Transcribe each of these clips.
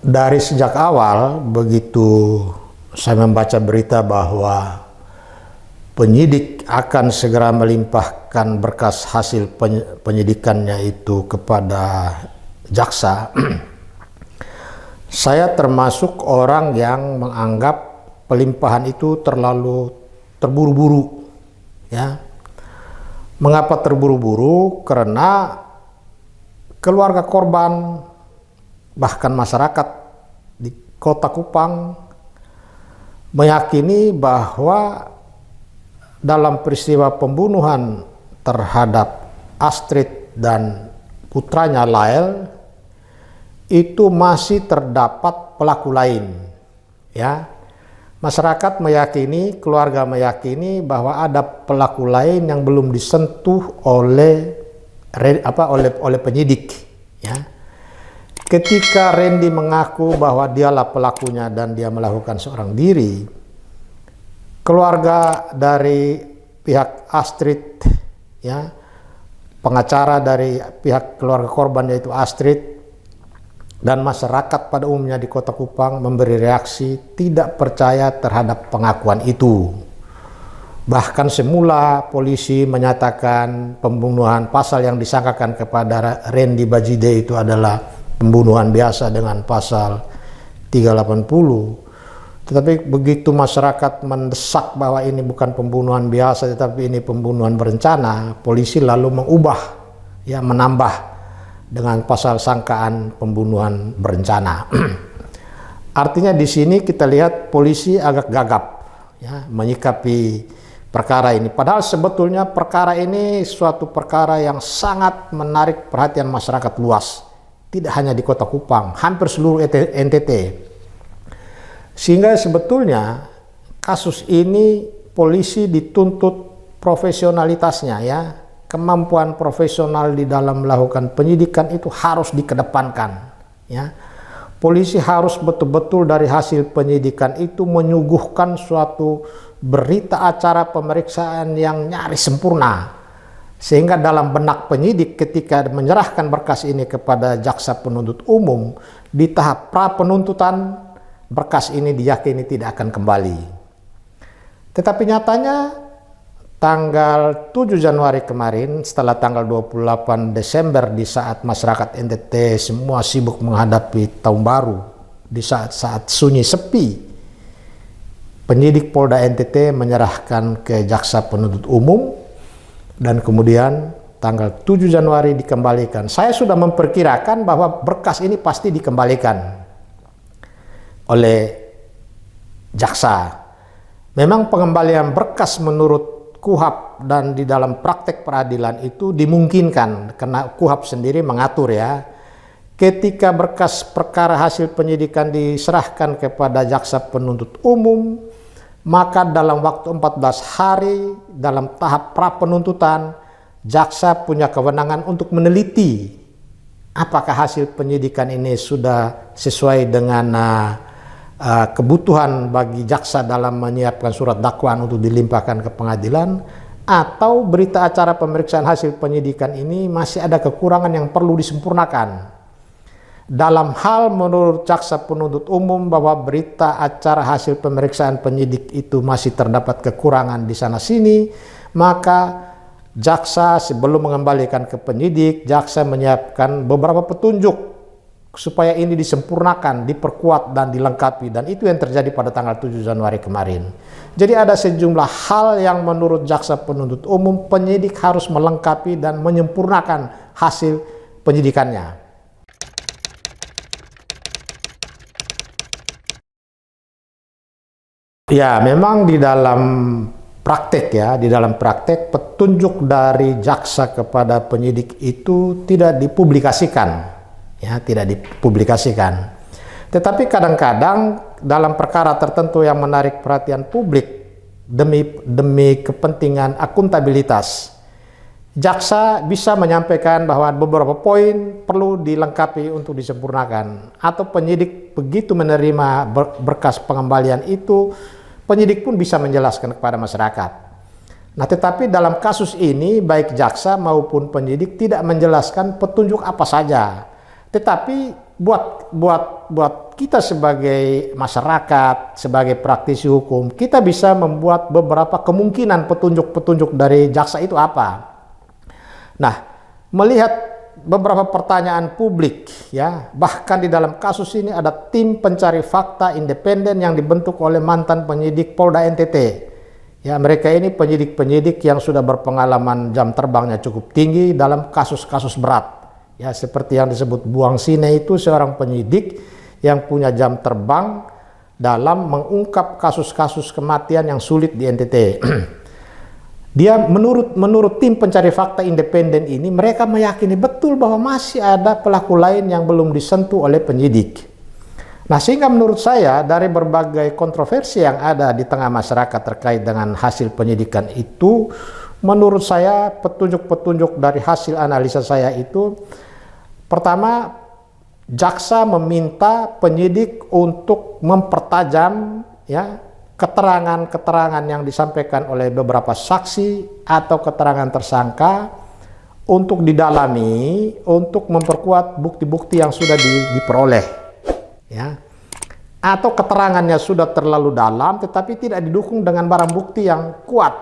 Dari sejak awal, begitu saya membaca berita bahwa penyidik akan segera melimpahkan berkas hasil penyidikannya itu kepada jaksa, saya termasuk orang yang menganggap pelimpahan itu terlalu terburu-buru. Ya, mengapa terburu-buru? Karena keluarga korban, bahkan masyarakat di Kota Kupang meyakini bahwa dalam peristiwa pembunuhan terhadap Astrid dan putranya Lael itu masih terdapat pelaku lain. Ya, masyarakat meyakini, keluarga meyakini bahwa ada pelaku lain yang belum disentuh oleh penyidik. Ya. Ketika Randy mengaku bahwa dialah pelakunya dan dia melakukan seorang diri, keluarga dari pihak Astrid, ya, pengacara dari pihak keluarga korban yaitu Astrid, dan masyarakat pada umumnya di Kota Kupang memberi reaksi tidak percaya terhadap pengakuan itu. Bahkan semula polisi menyatakan pembunuhan, pasal yang disangkakan kepada Randy Bajide itu adalah pembunuhan biasa dengan pasal 380. Tetapi begitu masyarakat mendesak bahwa ini bukan pembunuhan biasa tetapi ini pembunuhan berencana, polisi lalu mengubah, ya, menambah dengan pasal sangkaan pembunuhan berencana. Artinya di sini kita lihat polisi agak gagap, ya, menyikapi perkara ini. Padahal sebetulnya perkara ini suatu perkara yang sangat menarik perhatian masyarakat luas. Tidak hanya di Kota Kupang, hampir seluruh NTT. Sehingga sebetulnya kasus ini polisi dituntut profesionalitasnya, ya, kemampuan profesional di dalam melakukan penyidikan itu harus dikedepankan. Ya. Polisi harus betul-betul dari hasil penyidikan itu menyuguhkan suatu berita acara pemeriksaan yang nyaris sempurna. Sehingga dalam benak penyidik ketika menyerahkan berkas ini kepada jaksa penuntut umum, di tahap pra penuntutan berkas ini diyakini tidak akan kembali. Tetapi nyatanya tanggal 7 Januari kemarin, setelah tanggal 28 Desember di saat masyarakat NTT semua sibuk menghadapi tahun baru, di saat-saat sunyi sepi, penyidik Polda NTT menyerahkan ke jaksa penuntut umum. Dan kemudian tanggal 7 Januari dikembalikan. Saya sudah memperkirakan bahwa berkas ini pasti dikembalikan oleh jaksa. Memang pengembalian berkas menurut KUHP dan di dalam praktek peradilan itu dimungkinkan karena KUHP sendiri mengatur, ya, ketika berkas perkara hasil penyidikan diserahkan kepada jaksa penuntut umum, maka dalam waktu 14 hari dalam tahap pra penuntutan, jaksa punya kewenangan untuk meneliti apakah hasil penyidikan ini sudah sesuai dengan kebutuhan bagi jaksa dalam menyiapkan surat dakwaan untuk dilimpahkan ke pengadilan, atau berita acara pemeriksaan hasil penyidikan ini masih ada kekurangan yang perlu disempurnakan. Dalam hal menurut jaksa penuntut umum bahwa berita acara hasil pemeriksaan penyidik itu masih terdapat kekurangan di sana sini, maka jaksa sebelum mengembalikan ke penyidik, jaksa menyiapkan beberapa petunjuk supaya ini disempurnakan, diperkuat dan dilengkapi, dan itu yang terjadi pada tanggal 7 Januari kemarin. Jadi ada sejumlah hal yang menurut jaksa penuntut umum penyidik harus melengkapi dan menyempurnakan hasil penyidikannya. Ya, memang di dalam praktek, ya, di dalam praktek petunjuk dari jaksa kepada penyidik itu tidak dipublikasikan, ya, tidak dipublikasikan. Tetapi kadang-kadang dalam perkara tertentu yang menarik perhatian publik demi kepentingan akuntabilitas, jaksa bisa menyampaikan bahwa beberapa poin perlu dilengkapi untuk disempurnakan, atau penyidik begitu menerima berkas pengembalian itu, penyidik pun bisa menjelaskan kepada masyarakat. Nah, tetapi dalam kasus ini baik jaksa maupun penyidik tidak menjelaskan petunjuk apa saja. Tetapi buat kita sebagai masyarakat, sebagai praktisi hukum, kita bisa membuat beberapa kemungkinan petunjuk-petunjuk dari jaksa itu apa. Nah, melihat beberapa pertanyaan publik, ya, bahkan di dalam kasus ini ada tim pencari fakta independen yang dibentuk oleh mantan penyidik Polda NTT. Ya, mereka ini penyidik-penyidik yang sudah berpengalaman jam terbangnya cukup tinggi dalam kasus-kasus berat. Ya, seperti yang disebut Buang Sine itu seorang penyidik yang punya jam terbang dalam mengungkap kasus-kasus kematian yang sulit di NTT. Dia menurut tim pencari fakta independen ini, mereka meyakini betul bahwa masih ada pelaku lain yang belum disentuh oleh penyidik. Nah, sehingga menurut saya dari berbagai kontroversi yang ada di tengah masyarakat terkait dengan hasil penyidikan itu, menurut saya petunjuk-petunjuk dari hasil analisa saya itu, pertama, jaksa meminta penyidik untuk mempertajam, ya, keterangan-keterangan yang disampaikan oleh beberapa saksi atau keterangan tersangka untuk didalami, untuk memperkuat bukti-bukti yang sudah diperoleh, ya. Atau keterangannya sudah terlalu dalam tetapi tidak didukung dengan barang bukti yang kuat,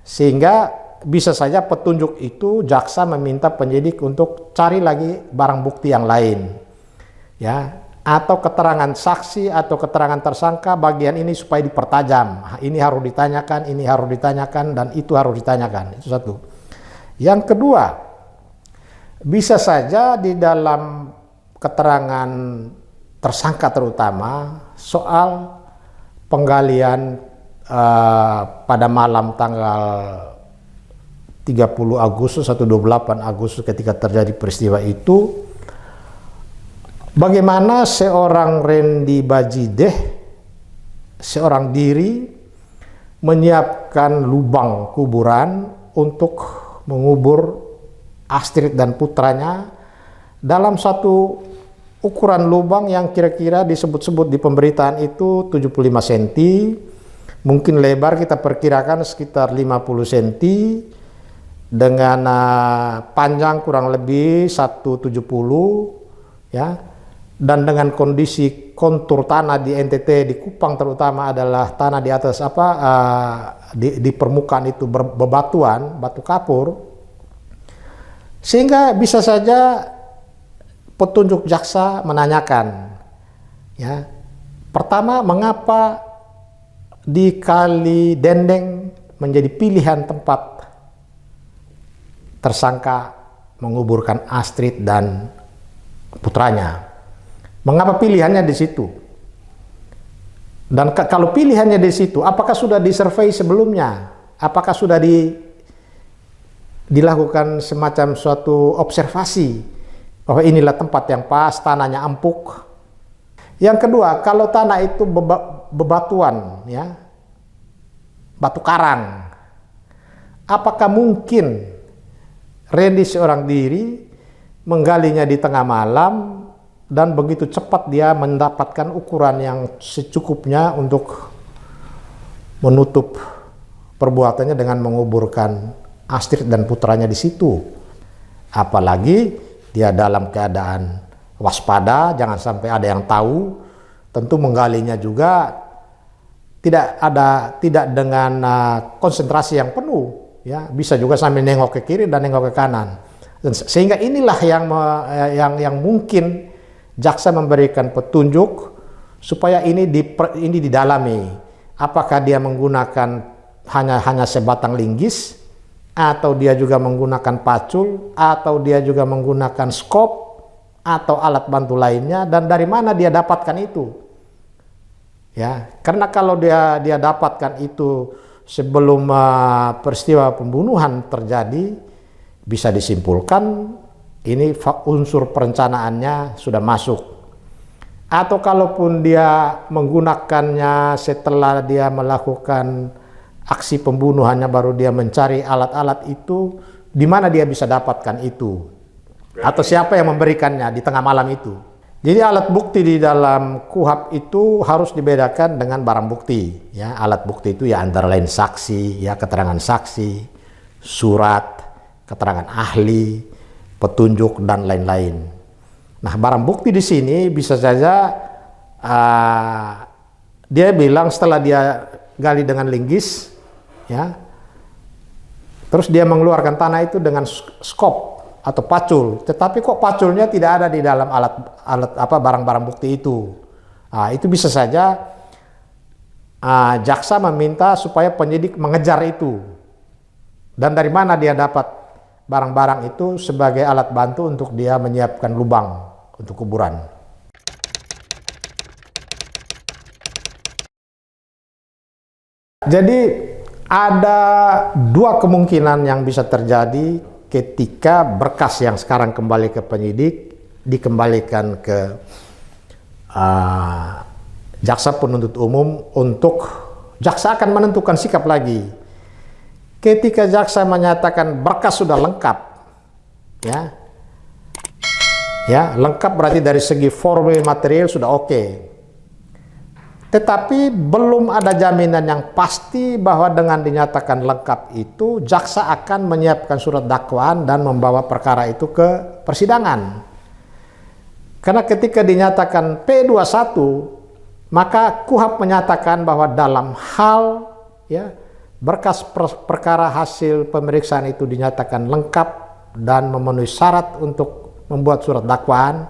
sehingga bisa saja petunjuk itu jaksa meminta penyidik untuk cari lagi barang bukti yang lain, ya, atau keterangan saksi atau keterangan tersangka bagian ini supaya dipertajam. Ini harus ditanyakan, ini harus ditanyakan, dan itu harus ditanyakan. Itu satu. Yang kedua, bisa saja di dalam keterangan tersangka terutama soal penggalian pada malam tanggal 30 Agustus atau 28 Agustus ketika terjadi peristiwa itu, bagaimana seorang Randy Bajideh, seorang diri, menyiapkan lubang kuburan untuk mengubur Astrid dan putranya dalam satu ukuran lubang yang kira-kira disebut-sebut di pemberitaan itu 75 cm, mungkin lebar kita perkirakan sekitar 50 cm, dengan panjang kurang lebih 170, ya, dan dengan kondisi kontur tanah di NTT, di Kupang terutama adalah tanah di atas di permukaan itu bebatuan, batu kapur, sehingga bisa saja petunjuk jaksa menanyakan, ya, pertama, mengapa di Kali Dendeng menjadi pilihan tempat tersangka menguburkan Astrid dan putranya? Mengapa pilihannya di situ? Dan kalau pilihannya di situ, apakah sudah disurvei sebelumnya? Apakah sudah dilakukan semacam suatu observasi bahwa inilah tempat yang pas, tanahnya empuk? Yang kedua, kalau tanah itu bebatuan, ya, batu karang, apakah mungkin Randy seorang diri menggalinya di tengah malam dan begitu cepat dia mendapatkan ukuran yang secukupnya untuk menutup perbuatannya dengan menguburkan Astrid dan putranya di situ? Apalagi dia dalam keadaan waspada, jangan sampai ada yang tahu. Tentu menggalinya juga tidak dengan konsentrasi yang penuh, ya, bisa juga sambil nengok ke kiri dan nengok ke kanan. Dan sehingga inilah yang mungkin jaksa memberikan petunjuk supaya ini didalami. Apakah dia menggunakan hanya sebatang linggis, atau dia juga menggunakan pacul, atau dia juga menggunakan skop atau alat bantu lainnya, dan dari mana dia dapatkan itu, ya. Karena kalau dia dapatkan itu sebelum peristiwa pembunuhan terjadi, bisa disimpulkan ini unsur perencanaannya sudah masuk. Atau kalaupun dia menggunakannya setelah dia melakukan aksi pembunuhannya, baru dia mencari alat-alat itu, di mana dia bisa dapatkan itu? Atau siapa yang memberikannya di tengah malam itu? Jadi alat bukti di dalam KUHP itu harus dibedakan dengan barang bukti, ya. Alat bukti itu ya antara lain saksi, ya, keterangan saksi, surat, keterangan ahli, petunjuk, dan lain-lain. Nah, barang bukti di sini bisa saja dia bilang setelah dia gali dengan linggis, ya, terus dia mengeluarkan tanah itu dengan skop atau pacul, tetapi kok paculnya tidak ada di dalam alat barang-barang bukti itu. Nah, itu bisa saja jaksa meminta supaya penyidik mengejar itu. Dan dari mana dia dapat barang-barang itu sebagai alat bantu untuk dia menyiapkan lubang untuk kuburan. Jadi ada dua kemungkinan yang bisa terjadi ketika berkas yang sekarang kembali ke penyidik dikembalikan ke jaksa penuntut umum untuk jaksa akan menentukan sikap lagi. Ketika jaksa menyatakan berkas sudah lengkap, ya lengkap berarti dari segi formal material sudah oke. Tetapi belum ada jaminan yang pasti bahwa dengan dinyatakan lengkap itu jaksa akan menyiapkan surat dakwaan dan membawa perkara itu ke persidangan. Karena ketika dinyatakan P21, maka KUHP menyatakan bahwa dalam hal berkas perkara hasil pemeriksaan itu dinyatakan lengkap dan memenuhi syarat untuk membuat surat dakwaan,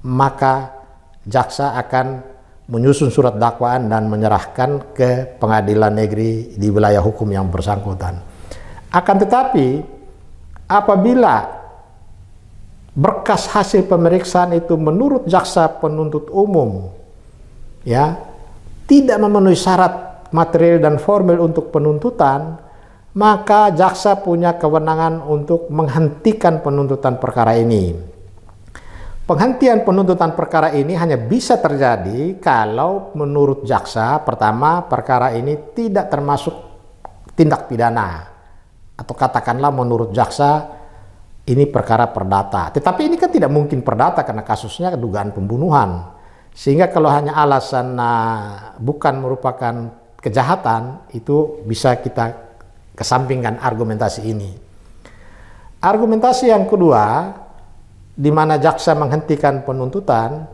maka jaksa akan menyusun surat dakwaan dan menyerahkan ke pengadilan negeri di wilayah hukum yang bersangkutan. Akan tetapi apabila berkas hasil pemeriksaan itu menurut jaksa penuntut umum tidak memenuhi syarat material dan formal untuk penuntutan, maka jaksa punya kewenangan untuk menghentikan penuntutan perkara ini. Penghentian penuntutan perkara ini hanya bisa terjadi kalau menurut jaksa, pertama, perkara ini tidak termasuk tindak pidana, atau katakanlah menurut jaksa ini perkara perdata. Tetapi ini kan tidak mungkin perdata karena kasusnya dugaan pembunuhan, sehingga kalau hanya alasan bukan merupakan kejahatan, itu bisa kita kesampingkan argumentasi ini. Argumentasi yang kedua, di mana jaksa menghentikan penuntutan,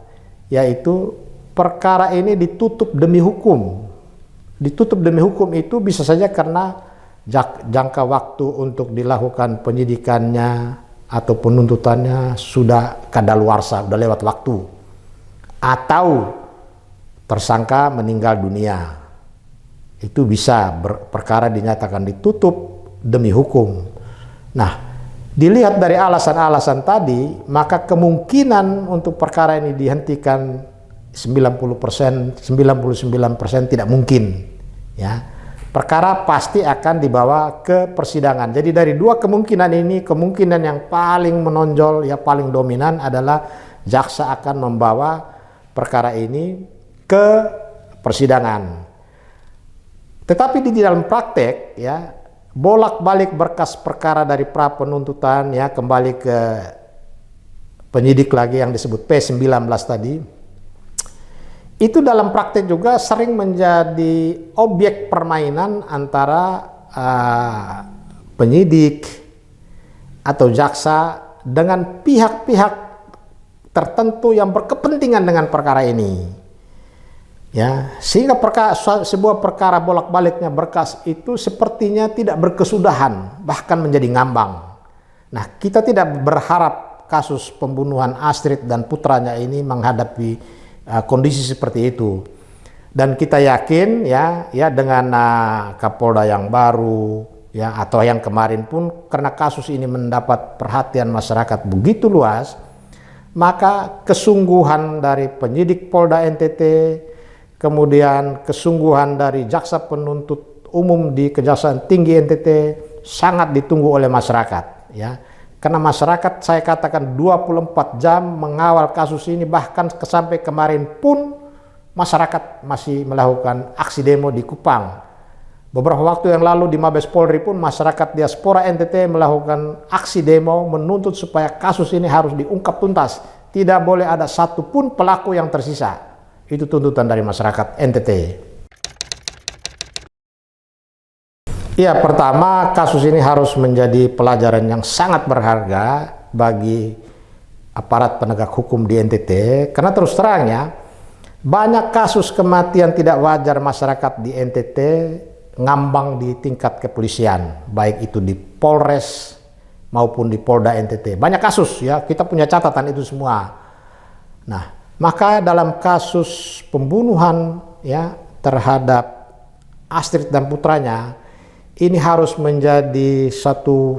yaitu perkara ini ditutup demi hukum. Ditutup demi hukum itu bisa saja karena jangka waktu untuk dilakukan penyidikannya atau penuntutannya sudah kadaluarsa, sudah lewat waktu, atau tersangka meninggal dunia. Itu bisa perkara dinyatakan ditutup demi hukum. Nah, dilihat dari alasan-alasan tadi, maka kemungkinan untuk perkara ini dihentikan 99% tidak mungkin. Perkara pasti akan dibawa ke persidangan. Jadi dari dua kemungkinan ini, kemungkinan yang paling menonjol, paling dominan adalah jaksa akan membawa perkara ini ke persidangan. Tetapi di dalam praktek, bolak-balik berkas perkara dari pra penuntutan kembali ke penyidik lagi yang disebut P19 tadi, itu dalam praktek juga sering menjadi objek permainan antara penyidik atau jaksa dengan pihak-pihak tertentu yang berkepentingan dengan perkara ini. Sehingga sebuah perkara bolak-baliknya berkas itu sepertinya tidak berkesudahan, bahkan menjadi ngambang. Nah, kita tidak berharap kasus pembunuhan Astrid dan putranya ini menghadapi kondisi seperti itu. Dan kita yakin dengan Kapolda yang baru atau yang kemarin pun, karena kasus ini mendapat perhatian masyarakat begitu luas, maka kesungguhan dari penyidik Polda NTT, kemudian kesungguhan dari jaksa penuntut umum di Kejaksaan Tinggi NTT sangat ditunggu oleh masyarakat. Karena masyarakat, saya katakan 24 jam mengawal kasus ini, bahkan sampai kemarin pun masyarakat masih melakukan aksi demo di Kupang. Beberapa waktu yang lalu di Mabes Polri pun masyarakat diaspora NTT melakukan aksi demo menuntut supaya kasus ini harus diungkap tuntas. Tidak boleh ada satupun pelaku yang tersisa. Itu tuntutan dari masyarakat NTT. Pertama, kasus ini harus menjadi pelajaran yang sangat berharga bagi aparat penegak hukum di NTT, karena terus terang ya, banyak kasus kematian tidak wajar masyarakat di NTT ngambang di tingkat kepolisian, baik itu di Polres maupun di Polda NTT. Banyak kasus ya, kita punya catatan itu semua. Nah, maka dalam kasus pembunuhan ya terhadap Astrid dan putranya, ini harus menjadi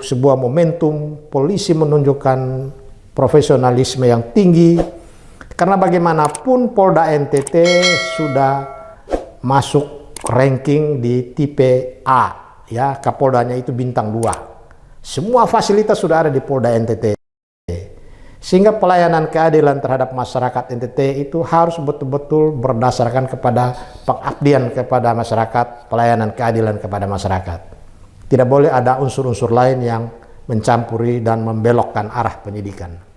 sebuah momentum polisi menunjukkan profesionalisme yang tinggi, karena bagaimanapun Polda NTT sudah masuk ranking di tipe A, ya, Kapoldanya itu bintang 2. Semua fasilitas sudah ada di Polda NTT. Sehingga pelayanan keadilan terhadap masyarakat NTT itu harus betul-betul berdasarkan kepada pengabdian kepada masyarakat, pelayanan keadilan kepada masyarakat. Tidak boleh ada unsur-unsur lain yang mencampuri dan membelokkan arah penyidikan.